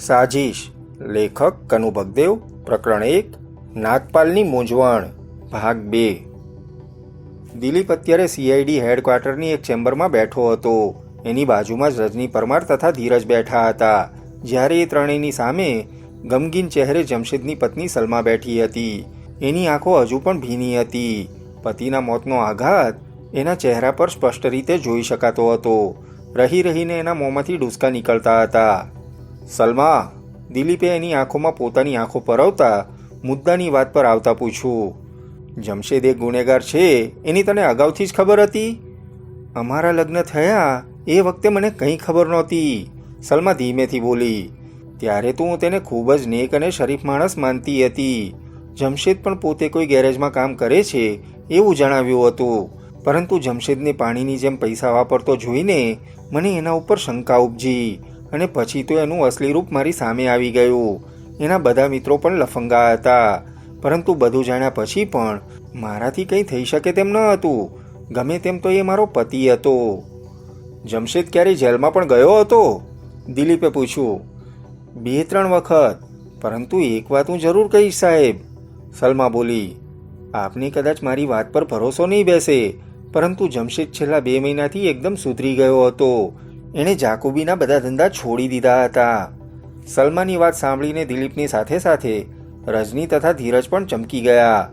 સાજીશ. લેખક કનુ ભગદેવ. પ્રકરણ 1. નાગપાલની મૂંઝવણ. ભાગ 2. દિલીપ અત્યારે સીઆઈડી હેડક્વાર્ટરની એક ચેમ્બરમાં બેઠો હતો. એની બાજુમાં જ રજની પરમાર તથા ધીરજ બેઠા હતા. જ્યારે એ ત્રણેયની સામે ગમગીન ચહેરે જમશેદની પત્ની સલમા બેઠી હતી. એની આંખો હજુ પણ ભીની હતી. પતિના મોતનો આઘાત એના ચહેરા પર સ્પષ્ટ રીતે જોઈ શકાતો હતો. રહી રહીને એના મોંમાંથી ડૂસકા નીકળતા હતા. સલમા, દિલીપે એની આંખોમાં પોતાની આંખો પરવતા મુદ્દાની વાત પર આવતા પૂછ્યું. જમશેદ એક ગુનેગાર છે એની તને અગાઉથી જ ખબર હતી? અમારા લગ્ન થયા એ વખતે મને કંઈ ખબર નહોતી, સલમા ધીમેથી બોલી. ત્યારે તો હું તેને ખૂબ જ નેક અને શરીફ માણસ માનતી હતી. જમશેદ પણ પોતે કોઈ ગેરેજમાં કામ કરે છે એવું જણાવ્યું હતું. પરંતુ જમશેદને પાણીની જેમ પૈસા વાપરતો જોઈને મને એના ઉપર શંકા ઉપજી અને પછી તો એનું અસલી રૂપ મારી સામે આવી ગયું. એના બધા મિત્રો પણ લફંગા હતા. પરંતુ બધું જાણ્યા પછી પણ મારાથી કંઈ થઈ શકે તેમ ન હતું. ગમે તેમ તો એ મારો પતિ હતો. જમશેદ ક્યારેય જેલમાં પણ ગયો હતો? દિલીપે પૂછ્યું. 2-3 વખત, પરંતુ એક વાત હું જરૂર કહીશ સાહેબ, સલમા બોલી. આપને કદાચ મારી વાત પર ભરોસો નહીં બેસે, પરંતુ જમશેદ છેલ્લા 2 મહિનાથી એકદમ સુધરી ગયો હતો. એણે જાકુબીના બધા ધંધા છોડી દીધા હતા. સલમાની વાત સાંભળીને દિલીપની સાથે સાથે રજની તથા ધીરજ પણ ચમકી ગયા.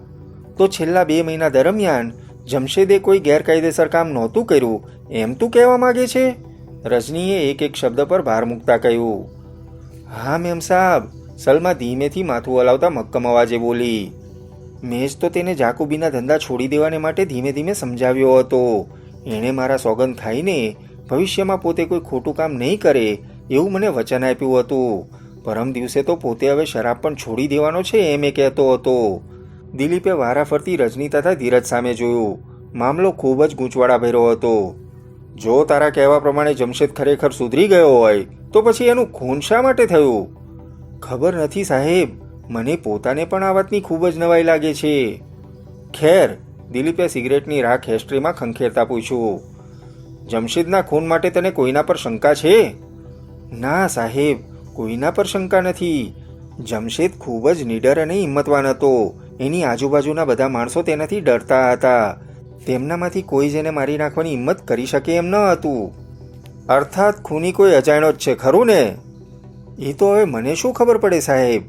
તો છેલ્લા 2 મહિના દરમિયાન જમશેદે કોઈ ગેરકાયદેસર કામ નહોતું કર્યું એમ તું કહેવા માંગે છે? રજનીએ એક એક શબ્દ પર ભાર મૂકતા કહ્યું. હા મેમ સાહેબ, સલમા ધીમેથી માથું હલાવતા મક્કમ અવાજે બોલી. મેં જ તો તેને જાકુબીના ધંધા છોડી દેવાને માટે ધીમે ધીમે સમજાવ્યો હતો. એણે મારા સોગંદ ખાઈને ભવિષ્યમાં પોતે કોઈ ખોટું કામ નહીં કરે એવું મને વચન આપ્યું હતું. પરમ દિવસે તો પોતે હવે શરાબ પણ છોડી દેવાનો છે એમ એ કહેતો હતો. દિલીપે વારાફરતી રજની તથા ધીરજ સામે જોયું. મામલો ખૂબ જ ગૂંચવાડાભર્યો હતો. જો તારા કહેવા પ્રમાણે જમશેદ ખરેખર સુધરી ગયો હોય તો પછી એનું ખૂન શા માટે થયું? ખબર નથી સાહેબ, મને પોતાને પણ આ વાતની ખૂબ જ નવાઈ લાગે છે. ખેર, દિલીપે સિગરેટની રાખ હેસ્ટ્રીમાં ખંખેરતા પૂછ્યું. જમશેદના ખૂન માટે તને કોઈના પર શંકા છે? ના સાહેબ, કોઈના પર શંકા નથી. જમશેદ ખૂબ જ નીડર અને હિંમતવાન હતો. એની આજુબાજુના બધા માણસો તેનાથી ડરતા હતા. તેમનામાંથી કોઈ જેને મારી નાખવાની હિંમત કરી શકે એમ ન હતું. અર્થાત ખૂની કોઈ અજાણ્યો જ છે ખરું ને? એ તો હવે મને શું ખબર પડે સાહેબ.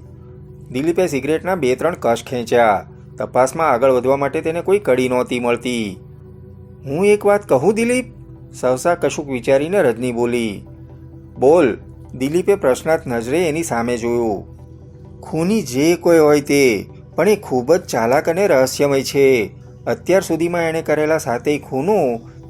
દિલીપે સિગરેટના 2-3 કશ ખેંચ્યા. તપાસમાં આગળ વધવા માટે તેને કોઈ કડી નહોતી મળતી. હું એક વાત કહું દિલીપ? સહસા કશુંક વિચારીને રજની બોલી. બોલ, દિલીપે પ્રશ્નાર્થ નજરે એની સામે જોયું. ખૂની જે કોઈ હોય તે, પણ એ ખૂબ જ ચાલાક અને રહસ્યમય છે. અત્યાર સુધીમાં એણે કરેલા 7 ખૂનો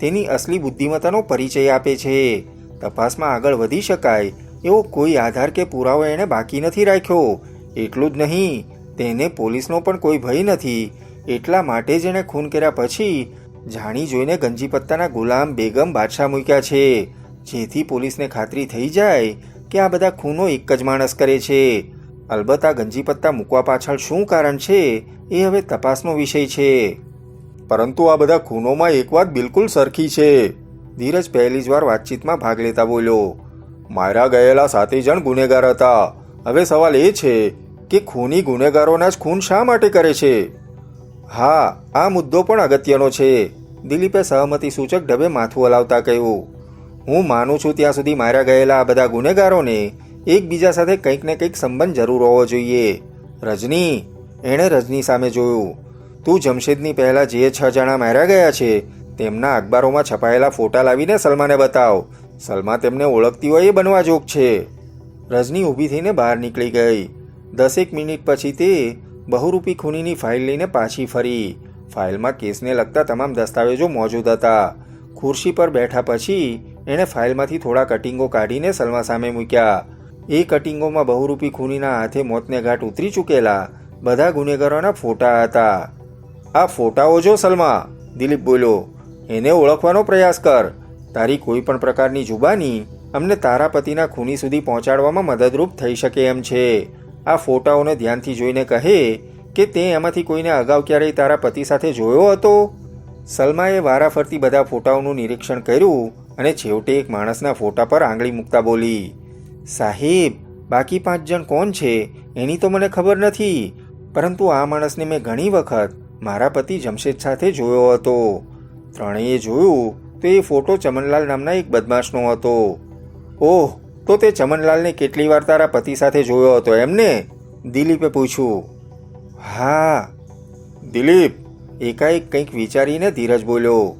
તેની અસલી બુદ્ધિમત્તાનો પરિચય આપે છે. તપાસમાં આગળ વધી શકાય એવો કોઈ આધાર કે પુરાવો એણે બાકી નથી રાખ્યો. એટલું જ નહીં, તેને પોલીસનો પણ કોઈ ભય નથી. એટલા માટે જ એણે ખૂન કર્યા પછી જાણી જોઈને ગંજીપત્તાના ગુલામ બેગમ બાદશાહ મૂક્યા છે, જેથી પોલીસને ખાતરી થઈ જાય કે આ બધા ખૂનો એક જ માણસ કરે છે. અલબત્ત આ ગંજીપત્તા મૂકવા પાછળ શું કારણ છે એ હવે તપાસનો વિષય છે. પરંતુ આ બધા ખૂનોમાં એક વાત બિલકુલ સરખી છે, ધીરજ પહેલી જ વાર વાતચીતમાં ભાગ લેતા બોલ્યો. માર્યા ગયેલા 7 જણ ગુનેગાર હતા. હવે સવાલ એ છે કે ખૂની ગુનેગારોના જ ખૂન શા માટે કરે છે? હા, આ મુદ્દો પણ અગત્યનો છે, દિલીપે સહમતિ સૂચક ઢબે માથું હલાવતા કહ્યું. હું માનું છું ત્યાં સુધી માર્યા ગયેલા આ બધા ગુનેગારોને એકબીજા સાથે કંઈક ને કંઈક સંબંધ જરૂર હોવો જોઈએ. રજની, એણે રજની સામે જોયું. તું જમશેદની પહેલાં જે 6 જણા માર્યા ગયા છે તેમના અખબારોમાં છપાયેલા ફોટા લાવીને સલમાને બતાવ. સલમા તેમને ઓળખતી હોય એ બનવા જોગ છે. રજની ઊભી થઈને બહાર નીકળી ગઈ. 10 મિનિટ પછી તે બહુરૂપી ખૂનીની ફાઇલ લઈને પાછી ફરી. ફાઇલમાં કેસને લગતા તમામ દસ્તાવેજો મોજૂદ હતા. ખુરશી પર બેઠા પછી એણે ફાઇલમાંથી થોડા કટિંગો કાઢીને સલમા સામે મૂક્યા. એ કટિંગોમાં બહુરૂપી ખૂનીના હાથે મોતને ઘાટ ઉતરી ચૂકેલા બધા ગુનેગારોના ફોટા હતા. આ ફોટાઓ જો સલમા, દિલીપ બોલ્યો. એને ઓળખવાનો પ્રયાસ કર. તારી કોઈ પણ પ્રકારની જુબાની અમને તારા પતિના ખૂની સુધી પહોંચાડવામાં મદદરૂપ થઈ શકે એમ છે. આ ફોટાઓને ધ્યાનથી જોઈને કહે કે તે એમાંથી કોઈને અગાઉ ક્યારેય તારા પતિ સાથે જોયો હતો? સલમાએ વારાફરતી બધા ફોટાઓનું નિરીક્ષણ કર્યું અને છેવટે એક માણસના ફોટા પર આંગળી મૂકતા બોલી. સાહેબ, બાકી 5 જણ કોણ છે એની તો મને ખબર નથી, પરંતુ આ માણસને મેં ઘણી વખત મારા પતિ જમશેદ સાથે જોયો હતો. ત્રણેય જોયું તો એ ફોટો ચમનલાલ નામના એક બદમાશનો હતો. ઓહ, તો તે ચમનલાલને કેટલી વાર તારા પતિ સાથે જોયો હતો એમને? દિલીપે પૂછ્યું. હા. દિલીપ, એકાએક કંઈક વિચારીને ધીરજ બોલ્યો.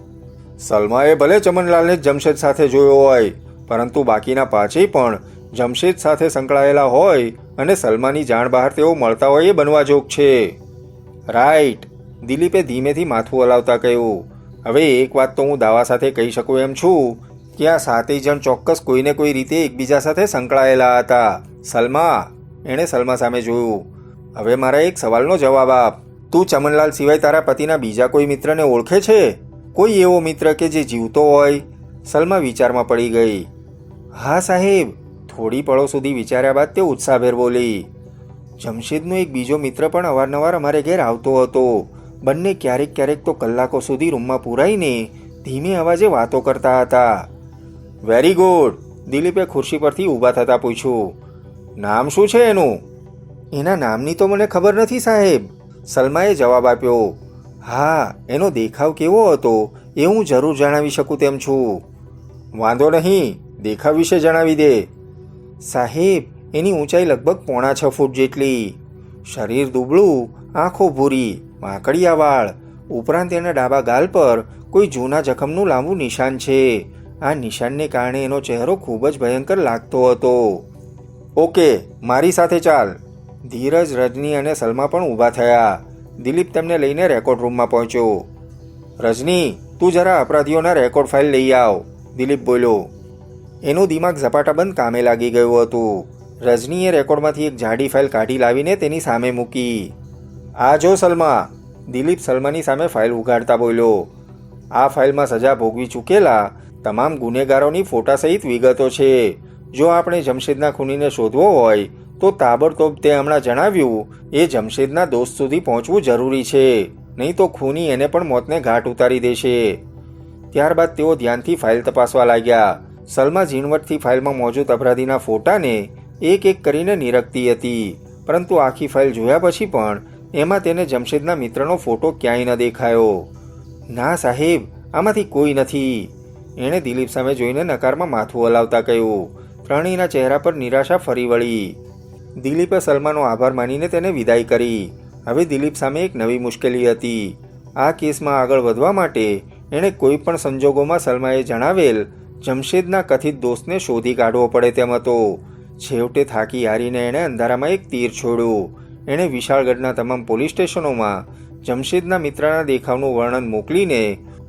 સલમાએ ભલે ચમનલાલને જ જમશેદ સાથે જોયો હોય, પરંતુ બાકીના 5 પણ જમશેદ સાથે સંકળાયેલા હોય અને સલમાની જાણ બહાર તેઓ મળતા હોય એ બનવા જોગ છે. રાઈટ, દિલીપે ધીમેથી માથું હલાવતા કહ્યું. હવે એક વાત તો હું દાવા સાથે કહી શકું એમ છું કે આ 7 જણ ચોક્કસ કોઈને કોઈ રીતે એકબીજા સાથે સંકળાયેલા હતા. સલમા, એણે સલમા સામે જોયું. હવે મારા એક સવાલનો જવાબ આપ. તું ચમનલાલ સિવાય તારા પતિના બીજા કોઈ મિત્રને ઓળખે છે? કોઈ એવો મિત્ર કે જે જીવતો હોય? સલમા વિચારમાં પડી ગઈ. હા સાહેબ, થોડી પળો સુધી વિચાર્યા બાદ તે ઉત્સાહભેર બોલી. જમશેદનો એક બીજો મિત્ર પણ અવારનવાર અમારે ઘેર આવતો હતો. બંને ક્યારેક ક્યારેક તો કલાકો સુધી રૂમમાં પૂરાઈને ધીમે અવાજે વાતો કરતા હતા. વેરી ગુડ, દિલીપે ખુરશી પરથી ઊભા થતાં પૂછ્યું. નામ શું છે એનું? એના નામની તો મને ખબર નથી સાહેબ, સલમાએ જવાબ આપ્યો. હા, એનો દેખાવ કેવો હતો એ હું જરૂર જણાવી શકું તેમ છું. વાંધો નહીં, દેખાવ વિશે જણાવી દે. સાહેબ, એની ઊંચાઈ લગભગ 6.25 ફૂટ જેટલી, શરીર દુબળું, આંખો ભૂરી, માકડિયા વાળ, ઉપરાંત એના ડાબા ગાલ પર કોઈ જૂના જખમનું લાંબુ નિશાન છે. આ નિશાનને કારણે એનો ચહેરો ખૂબ જ ભયંકર લાગતો હતો. ઓકે, મારી સાથે ચાલ. ધીરજ, રજની અને સલમા પણ ઊભા થયા. દિલીપ તેમને લઈને રેકોર્ડ રૂમમાં પહોંચ્યો. રજની, તું જરા અપરાધીઓના રેકોર્ડ ફાઇલ લઈ આવ, દિલીપ બોલ્યો. એનું દિમાગ ઝપાટાબંધ કામે લાગી ગયું હતું. રજનીએ રેકોર્ડમાંથી એક જાડી ફાઇલ કાઢી લાવીને તેની સામે મૂકી. આ જો સલમા, દિલીપ સલમાની સામે ફાઇલ ઉઘાડતા બોલ્યો. આ ફાઇલમાં સજા ભોગવી ચૂકેલા તમામ ગુનેગારોની ફોટા સહિત વિગતો છે. જો આપણે જમશેદના ખૂનીને શોધવો હોય તો તાબડતોબ તે હમણાં જણાવ્યું એ જમશેદના દોસ્ત સુધી પહોંચવું જરૂરી છે, નહીં તો ખૂની એને પણ મોતને ઘાટ ઉતારી દેશે. ત્યારબાદ તેઓ ધ્યાનથી ફાઇલ તપાસવા લાગ્યા. સલમા ઝીણવટથી ફાઇલમાં મોજૂદ અપરાધીના ફોટાને એક એક કરીને નિરખતી હતી, પરંતુ આખી ફાઇલ જોયા પછી પણ એમાં તેને જમશેદના મિત્રનો ફોટો ક્યાંય ન દેખાયો. ના સાહેબ, આમાંથી કોઈ નથી, એણે દિલીપ સામે જોઈને નકારમાં માથું હલાવતા કહ્યું. ત્રણેયના ચહેરા પર નિરાશા ફરી વળી. દિલીપે સલમાનો આભાર માનીને તેને વિદાય કરી. હવે દિલીપ સામે એક નવી મુશ્કેલી હતી. આ કેસમાં આગળ વધવા માટે એણે કોઈ પણ સંજોગોમાં સલમાએ જણાવેલ જમશેદના કથિત દોસ્તને શોધી કાઢવો પડે તેમ હતો. છેવટે થાકી હારીને એણે અંધારામાં એક તીર છોડ્યું. એણે વિશાળગઢના તમામ પોલીસ સ્ટેશનોમાં જમશેદના મિત્રના દેખાવનું વર્ણન મોકલીને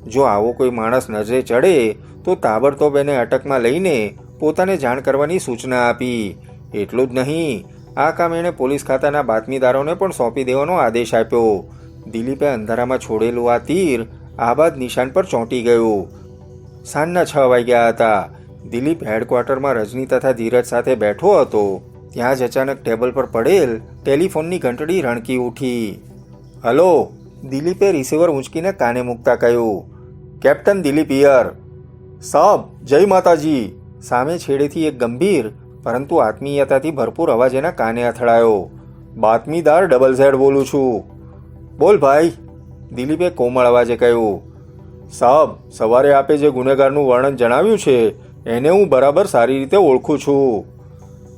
જો આવો કોઈ માણસ નજરે ચડે તો તાબડતોબ એને અટકમાં લઈને પોતાને જાણ કરવાની સૂચના આપી. એટલું જ નહીં, આ કામ એણે પોલીસ ખાતાના બાતમીદારોને પણ સોંપી દેવાનો આદેશ આપ્યો. દિલીપે અંધારામાં છોડેલું આ તીર આબાદ નિશાન પર ચોંટી ગયું. સાંજના 6 વાગ્યા હતા. દિલીપ હેડક્વાર્ટરમાં રજની તથા ધીરજ સાથે બેઠો હતો. ત્યાં જ અચાનક ટેબલ પર પડેલ ટેલિફોનની ઘંટડી રણકી ઉઠી. હલો, દિલીપે રિસીવર ઊંચકીને કાને મૂકતા કહ્યું. Captain Dilip here. સાબ, જય માતાજી. સામે છેડેથી એક ગંભીર પરંતુ આત્મીયતાથી ભરપૂર અવાજ એના કાને અથડાયો. બાતમીદાર ડબલ ઝેડ બોલું છું. બોલ ભાઈ, દિલીપે કોમળ અવાજે કહ્યું. સાબ, સવારે આપે જે ગુનેગારનું વર્ણન જણાવ્યું છે એને હું બરાબર સારી રીતે ઓળખું છું.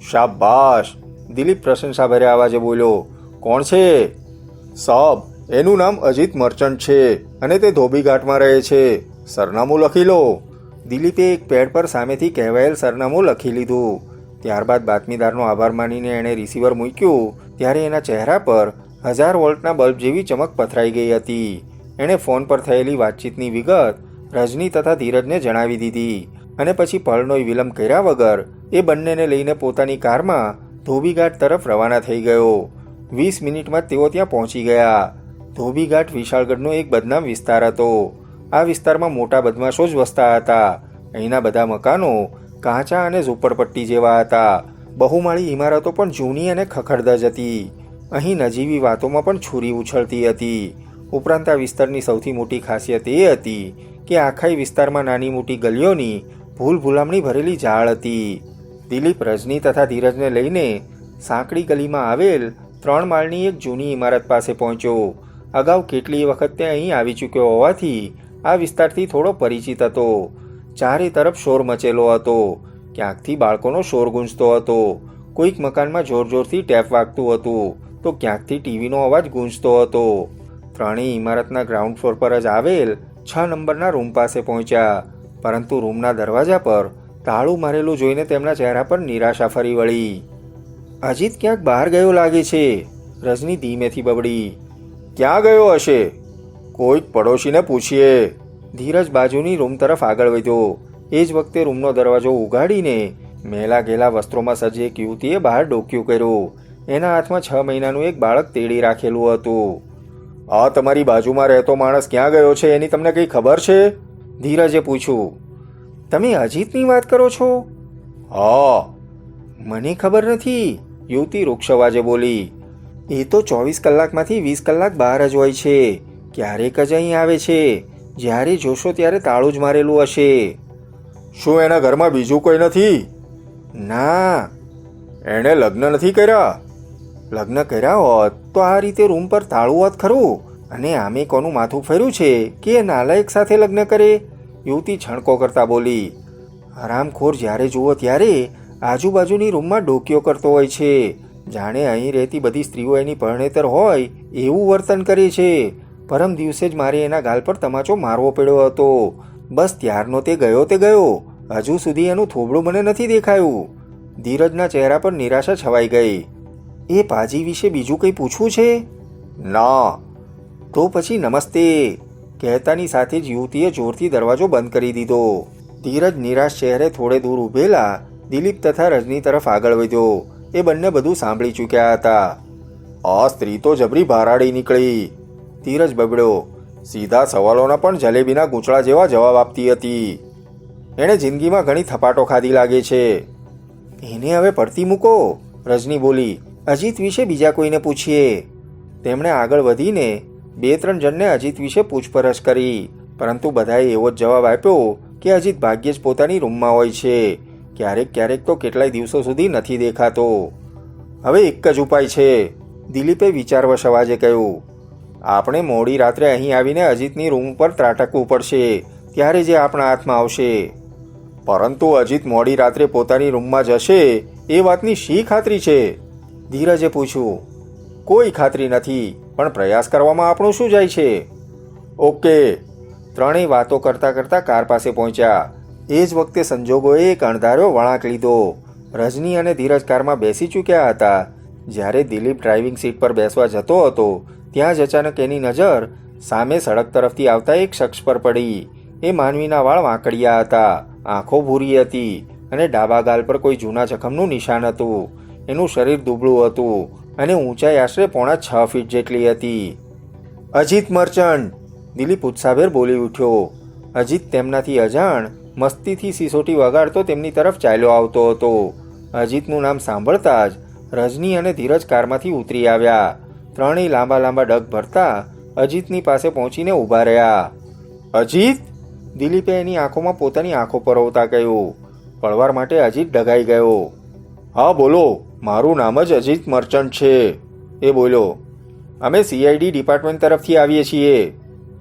શાબાશ, દિલીપ પ્રશંસાભર્યા અવાજે બોલ્યો. કોણ છે? સાબ, એનું નામ અજીત મર્ચન્ટ છે અને તે ધોબીઘાટમાં રહે છે. સરનામું લખી લો. દિલીપે એક પેડ પર સામેથી કહેવાયેલ સરનામું લખી લીધું. ત્યારબાદ બાતમીદારનો આભાર માનીને એણે રિસીવર મૂક્યું ત્યારે એના ચહેરા પર 1000 વોલ્ટના બલ્બ જેવી ચમક પથરાઈ ગઈ હતી. એણે ફોન પર થયેલી વાતચીતની વિગત રજની તથા ધીરજને જણાવી દીધી અને પછી પળનોય વિલંબ કર્યા વગર એ બંનેને લઈને પોતાની કારમાં ધોબીઘાટ તરફ રવાના થઈ ગયો. 20 મિનિટમાં તેઓ ત્યાં પહોંચી ગયા. ધોબીઘાટ વિશાળગઢનો એક બદનામ વિસ્તાર હતો. આ વિસ્તારમાં મોટા બદમાશો જ વસતા હતા. અહીંના બધા મકાનો કાચા અને ઝૂંપડપટ્ટી જેવા હતા. બહુમાળી ઇમારતો પણ જૂની અને ખખડધજ હતી. અહીં નજીવી વાતોમાં પણ છુરી ઉછળતી હતી. ઉપરાંત આ વિસ્તારની સૌથી મોટી ખાસિયત એ હતી કે આખા વિસ્તારમાં નાની મોટી ગલીઓની ભૂલ ભૂલામણી ભરેલી ઝાડ હતી. દિલીપ રજની તથા ધીરજને લઈને સાંકડી ગલીમાં આવેલ 3 માળની એક જૂની ઇમારત પાસે પહોંચ્યો. અગાઉ કેટલીય વખત તે અહીં આવી ચૂક્યો હોવાથી આ વિસ્તારથી થોડો પરિચિત હતો. ચારે તરફ શોર મચેલો હતો. ક્યાંકથી બાળકોનો શોર ગુંજતો હતો. કોઈક મકાનમાં જોર જોરથી ટેપ વાગતું હતું તો ક્યાંકથી ટીવીનો અવાજ ગુંજતો હતો. ત્રણેય ઇમારતના ગ્રાઉન્ડ ફ્લોર પર જ આવેલ 6 નંબરના રૂમ પાસે પહોંચ્યા, પરંતુ રૂમના દરવાજા પર તાળું મારેલું જોઈને તેમના ચહેરા પર નિરાશા ફરી વળી. અજીત ક્યાંક બહાર ગયો લાગે છે, રજની ધીમેથી બબડી. ક્યાં ગયો હશે? કોઈક પડોશીને પૂછીએ. ધીરજ બાજુની રૂમ તરફ આગળ વધ્યો. એ જ વખતે રૂમનો દરવાજો ઉગાડીને મેલા ગેલા વસ્ત્રોમાં સજ્જ એક યુવતીએ બહાર ડોક્યું કર્યું. એના હાથમાં 6 મહિનાનું એક બાળક તેડી રાખેલું હતું. આ તમારી બાજુમાં રહેતો માણસ ક્યાં ગયો છે એની તમને કંઈ ખબર છે? ધીરજે પૂછ્યું. તમે અજીતની વાત કરો છો? હા. મને ખબર નથી, યુવતી રૂક્ષ અવાજે બોલી. એ તો 24 કલાકમાંથી 20 કલાક બહાર જ હોય છે. ક્યારેક જ અહીં આવે છે. જ્યારે જોશો ત્યારે તાળું જ મારેલું હશે. શું એના ઘરમાં બીજું કોઈ નથી? ના. એણે લગ્ન નથી કર્યા? લગ્ન કર્યા હોત તો આ રીતે રૂમ પર તાળું હોત ખરું. અને આમે કોનું માથું ફર્યું છે કે એ નાલાયક સાથે લગ્ન કરે? યુવતી છણકો કરતા બોલી. હરામખોર જ્યારે જુઓ ત્યારે આજુબાજુની રૂમમાં ડોકીઓ કરતો હોય છે. જાણે અહીં રહેતી બધી સ્ત્રીઓ એની પરણેતર હોય એવું વર્તન કરે છે. પરમ દિવસે જ મારે એના ગાલ પર તમાચો મારવો પડ્યો હતો. બસ ત્યારનો તે ગયો. હજુ સુધી એનું થોબડું મને નથી દેખાયું. ધીરજના ચહેરા પર નિરાશા છવાઈ ગઈ. એ પાજી વિશે બીજું કંઈ પૂછવું છે? ના. તો પછી નમસ્તે, કહેતાની સાથે જ યુવતીએ જોરથી દરવાજો બંધ કરી દીધો. ધીરજ નિરાશ ચહેરે થોડે દૂર ઊભેલા દિલીપ તથા રજની તરફ આગળ વધ્યો. એ બંને બધું સાંભળી ચૂક્યા હતા. આ સ્ત્રી તો જબરી ભારાડી નીકળી, ધીરજ બબડ્યો. સીધા સવાલોના પણ જલેબીના ગૂંચળા જેવા જવાબ આપતી હતી. એણે જિંદગીમાં ઘણી થપાટો ખાધી લાગે છે. એને હવે પડતી મૂકો, રજની બોલી. અજીત વિશે બીજા કોઈને પૂછીએ. તેમણે આગળ વધીને 2-3 જણને અજીત વિશે પૂછપરછ કરી, પરંતુ બધાએ એવો જ જવાબ આપ્યો કે અજીત ભાગ્યે જ પોતાની રૂમમાં હોય છે. ક્યારેક તો કેટલાય દિવસો સુધી નથી દેખાતો. હવે એક જ ઉપાય છે, દિલીપે વિચારવશ અવાજે કહ્યું. આપણે મોડી રાત્રે અહીં આવીને અજીતની રૂમ પર ત્રાટકવું પડશે, ત્યારે જે આપણા હાથમાં આવશે. પરંતુ અજીત મોડી રાત્રે પોતાની રૂમમાં જશે એ વાતની શી ખાતરી છે? ધીરજે પૂછ્યું. કોઈ ખાતરી નથી, પણ પ્રયાસ કરવામાં આપણું શું જાય છે? ઓકે. ત્રણેય વાતો કરતાં કરતાં કાર પાસે પહોંચ્યા. એ જ વખતે સંજોગોએ એક અણધાર્યો વળાંક લીધો. રજની અને ધીરજ કારમાં બેસી ચૂક્યા હતા. જ્યારે દિલીપ ડ્રાઇવિંગ સીટ પર બેસવા જતો હતો ત્યાં જ અચાનક એની નજર સામે સડક તરફથી આવતા એક શખ્સ પર પડી. એ માનવીના વાળ વાંકડિયા હતા, આંખો ભૂરી હતી અને ડાબા ગાલ પર કોઈ જૂના જખમનું નિશાન હતું. એનું શરીર દુબળું હતું અને ઊંચાઈ આશરે 6.5 ફીટ જેટલી હતી. અજીત મર્ચન્ટ, દિલીપ ઉત્સાહભેર બોલી ઉઠ્યો. અજીત તેમનાથી અજાણ મસ્તીથી સિસોટી વગાડતો તેમની તરફ ચાલ્યો આવતો હતો. અજીતનું નામ સાંભળતા જ રજની અને ધીરજ કારમાંથી ઉતરી આવ્યા. ત્રણેય લાંબા ડગ ભરતા અજીતની પાસે પહોંચીને ઊભા રહ્યા. અજીત? દિલીપે એની આંખોમાં પોતાની આંખો પરોવતા કહ્યું. પળવાર માટે અજીત ડગાઈ ગયો. હા બોલો, મારું નામ જ અજીત મર્ચન્ટ છે, એ બોલ્યો. અમે CID ડિપાર્ટમેન્ટ તરફથી આવીએ છીએ.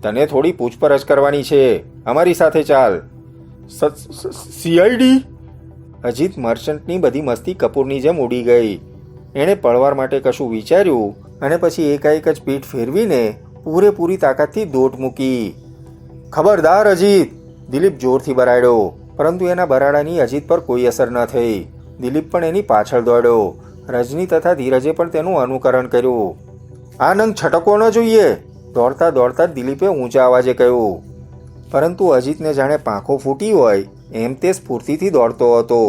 તને થોડી પૂછપરછ કરવાની છે, અમારી સાથે ચાલ. CID? અજીત મર્ચન્ટની બધી મસ્તી કપૂરની જેમ ઉડી ગઈ. એણે પળવાર માટે કશું વિચાર્યું અને પછી એકાએક જ પીઠ ફેરવીને પૂરેપૂરી તાકાતથી દોટ મૂકી. ખબરદાર અજીત, દિલીપ જોરથી બરાડ્યો, પરંતુ એના બરાડાની અજીત પર કોઈ અસર ન થઈ. દિલીપ પણ એની પાછળ દોડ્યો. રજની તથા ધીરજે પણ તેનું અનુકરણ કર્યું. આ નંગ છટકવો ન જોઈએ, દોડતા જ દિલીપે ઊંચા અવાજે કહ્યું. પરંતુ અજીતને જાણે પાંખો ફૂટી હોય એમ તે સ્ફૂર્તિથી દોડતો હતો.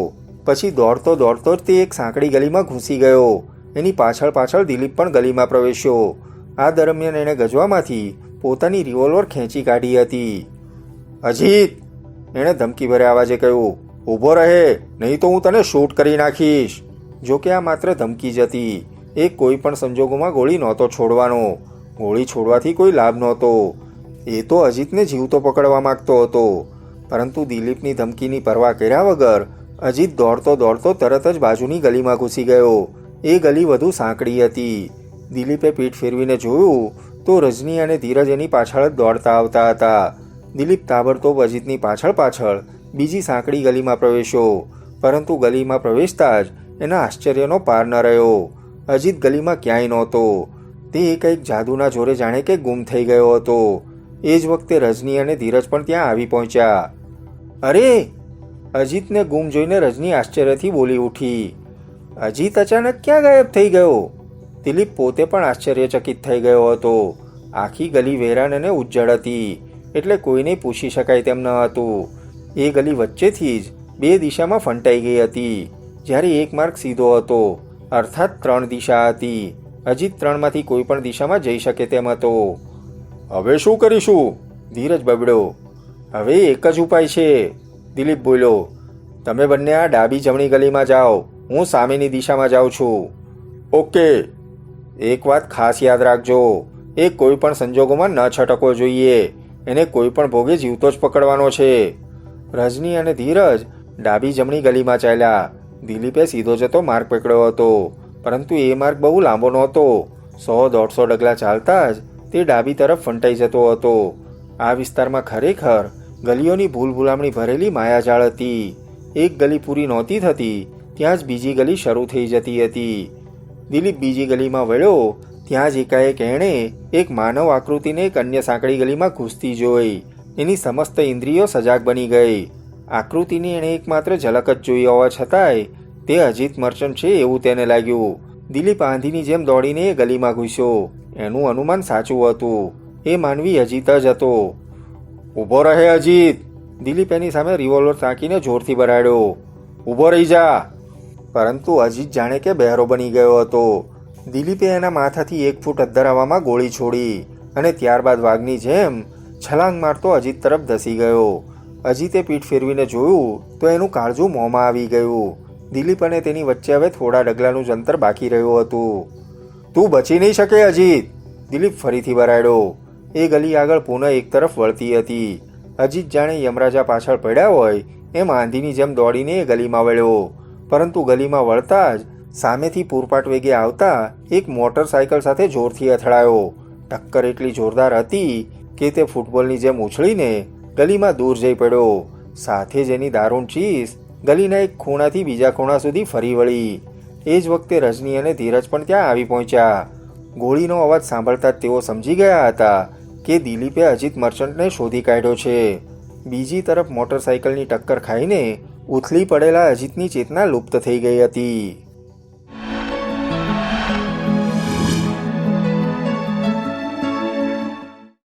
પછી દોડતો જ તે એક સાંકડી ગલીમાં ઘૂસી ગયો. એની પાછળ દિલીપ પણ ગલીમાં પ્રવેશ્યો. આ દરમિયાન એણે ગજવામાંથી પોતાની રિવોલ્વર ખેંચી કાઢી હતી. અજીત, એણે ધમકીભર્યા અવાજે કહ્યું. ઊભો રહે, નહીં તો હું તને શૂટ કરી નાખીશ. જોકે આ માત્ર ધમકી જ હતી. એ કોઈ પણ સંજોગોમાં ગોળી નહોતો છોડવાનો. ગોળી છોડવાથી કોઈ લાભ નહોતો. એ તો અજીતને જીવતો પકડવા માંગતો હતો. પરંતુ દિલીપની ધમકીની પરવા કર્યા વગર અજીત દોડતો દોડતો તરત જ બાજુની ગલીમાં ઘૂસી ગયો. એ ગલી વધુ સાંકડી હતી. દિલીપે પીઠ ફેરવીને જોયું તો રજની અને ધીરજ એની પાછળ જ દોડતા આવતા હતા. દિલીપ તાબડતોબ અજીતની પાછળ પાછળ બીજી સાંકડી ગલીમાં પ્રવેશ્યો, પરંતુ ગલીમાં પ્રવેશતા જ એના આશ્ચર્યનો પાર ન રહ્યો. અજીત ગલીમાં ક્યાંય નહોતો. તે કંઈક જાદુના જોરે જાણે કે ગુમ થઈ ગયો હતો. એ જ વખતે રજની અને ધીરજ પણ ત્યાં આવી પહોંચ્યા. અરે! અજીતને ગુમ જોઈને રજની આશ્ચર્યથી બોલી ઉઠી. અજીત અચાનક ક્યાં ગાયબ થઈ ગયો? દિલીપ પોતે પણ આશ્ચર્યચકિત થઈ ગયો હતો. આખી ગલી વેરાન અને ઉજ્જડ હતી, એટલે કોઈને પૂછી શકાય તેમ ન હતું. એ ગલી વચ્ચેથી જ બે દિશામાં ફંટાઈ ગઈ હતી, જ્યારે એક માર્ગ સીધો હતો, અર્થાત 3 દિશા હતી. અજીત 3માંથી કોઈ પણ દિશામાં જઈ શકે તેમ હતો. હવે શું કરીશું? ધીરજ બબડ્યો. હવે એક જ ઉપાય છે, દિલીપ બોલ્યો. તમે બંને આ ડાબી જમણી ગલીમાં જાઓ, હું સામેની દિશામાં જાઉં છું. ઓકે. એક વાત ખાસ યાદ રાખજો, એ કોઈ પણ સંજોગોમાં ન છટકવો જોઈએ. એને કોઈ પણ ભોગે જીવતો જ પકડવાનો છે. રજની અને ધીરજ ડાબી જમણી ગલીમાં ચાલ્યા. દિલીપે સીધો જતો માર્ગ પકડ્યો હતો, પરંતુ એ માર્ગ બહુ લાંબો નહોતો. 100-150 ડગલા ચાલતા જ તે ડાબી તરફ ફંટાઈ જતો હતો. આ વિસ્તારમાં ખરેખર ગલીઓની ભૂલભુલામણી ભરેલી માયાજાળ હતી. એક ગલી પૂરી નહોતી થતી ત્યાં જ બીજી ગલી શરૂ થઈ જતી હતી. દિલીપ બીજી ગલીમાં વળ્યો ત્યાં જ એકાએક એણે એક માનવ આકૃતિને એક અન્ય સાંકડી ગલીમાં ઘૂસતી જોઈ. એની સમસ્ત ઇન્દ્રિયો સજાગ બની ગઈ. આકૃતિની એણે એકમાત્ર ઝલક જ જોઈ હોવા છતાંય તે અજીત મર્ચન્ટ છે એવું તેને લાગ્યું. દિલીપ આંધીની જેમ દોડીને એ ગલીમાં ઘૂસ્યો. એનું અનુમાન સાચું હતું. એ માનવી અજીત જ હતો. ઊભો રહે અજીત! દિલીપ એની સામે રિવોલ્વર તાકીને જોરથી બરાડ્યો. ઊભો રહી જા! પરંતુ અજીત જાણે કે બહેરો બની ગયો હતો. દિલીપે એના માથાથી 1 ફૂટ અદ્ધર હવામાં ગોળી છોડી અને ત્યારબાદ વાઘની જેમ છલાંગ મારતો અજીત તરફ ધસી ગયો. અજીતે પીઠ ફેરવીને જોયું તો એનું કાળજું મોંમાં આવી ગયું. દિલીપ અને તેની વચ્ચે હવે થોડા ડગલાનું જ અંતર બાકી રહ્યું હતું. તું બચી નહીં શકે અજીત! દિલીપ ફરીથી બરાડ્યો. એ ગલી આગળ પુનઃ એક તરફ વળતી હતી. અજીત જાણે યમરાજા પાછળ પડ્યા હોય એમ આંધીની જેમ દોડીને એ ગલીમાં વળ્યો. પરંતુ ગલીમાં વળતા જ સામેથી પૂરપાટ વેગે આવતા એક મોટરસાયકલ સાથે જોરથી અથડાયો. ટક્કર એટલી જોરદાર હતી કે તે ફૂટબોલની જેમ ઉછળીને ગલીમાં દૂર જઈ પડ્યો. સાથે જ એની દારૂણ ચીસ ગલીના એક ખૂણાથી બીજા ખૂણા સુધી ફરી વળી. એ જ વખતે રજની અને ધીરજ પણ ત્યાં આવી પહોંચ્યા. ગોળીનો અવાજ સાંભળતા તેઓ સમજી ગયા હતા કે દિલીપે અજીત મર્ચન્ટને શોધી કાઢ્યો છે. બીજી તરફ મોટરસાયકલની ટક્કર ખાઈને ઉથલી પડેલા અજીતની ચેતના લુપ્ત થઈ ગઈ હતી.